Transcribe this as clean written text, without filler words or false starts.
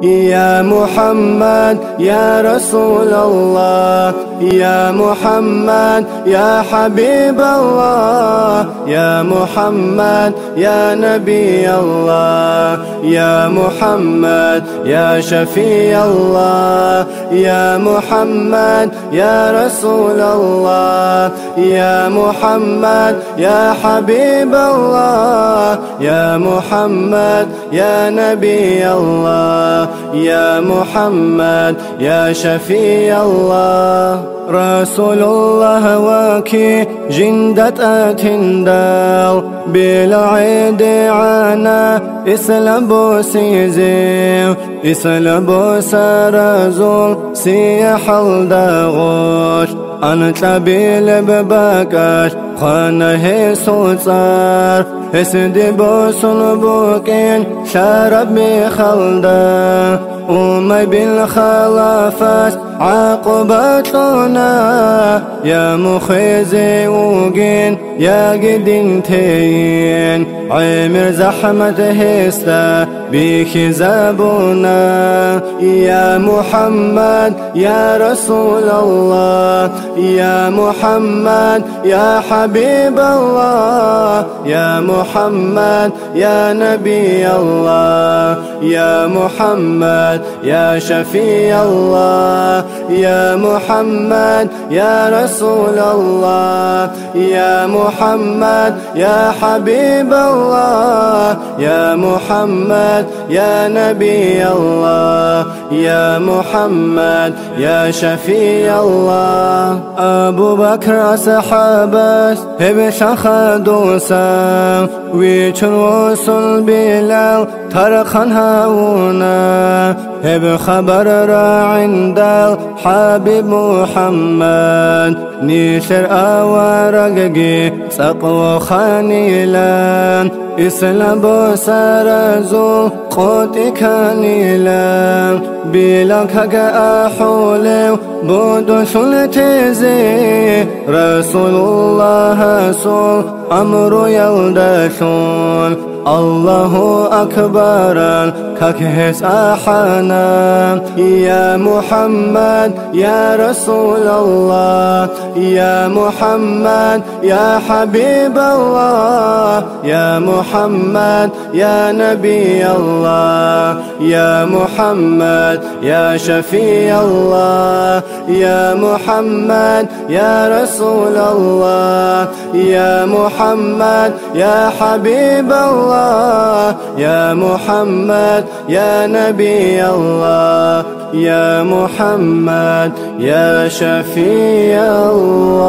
يا محمد يا رسول الله، يا محمد يا حبيب الله، يا محمد يا نبي الله، يا محمد يا شفيع الله، يا محمد يا رسول الله، يا محمد يا حبيب الله، يا محمد يا نبي الله، يا محمد يا شفيع الله. رسول الله وكي جندت أتندال بالعيد عنا إسلبو سيزيو إسلبو سرزول سيحل داغوش أنت ببكاش خانه سوصار اسدي بوسن بوكين شرب بخلدا أمي بالخلافات عاقبتنا يا مخيزي وقين يا قدين تين عمر زحمة هستا بيك زابونا يا محمد يا رسول الله، يا محمد يا حبيب الله، يا محمد يا نبي الله، يا محمد يا شفيع الله، يا محمد يا رسول الله، يا محمد يا حبيب الله، يا محمد يا نبي الله، يا محمد يا شفيع الله. أبو بكر صحابة هبش خدوسا ويشن وصل بلال ترخن هاونا هب خبر را عند الحبيب محمد نيشر أورقي سقو خانيلان إسلام بسرزو قوتي كانيلان بلاك أحولي بودو شلتزي رسول الله سول أمر يلدشون الله أكبر ككهس أحنا يا محمد يا رسول الله، يا محمد يا حبيب الله، يا محمد يا نبي الله، يا محمد يا شفيع الله، يا محمد يا رسول الله، يا محمد يا حبيب الله، يا محمد يا نبي الله، يا محمد يا شفيع الله.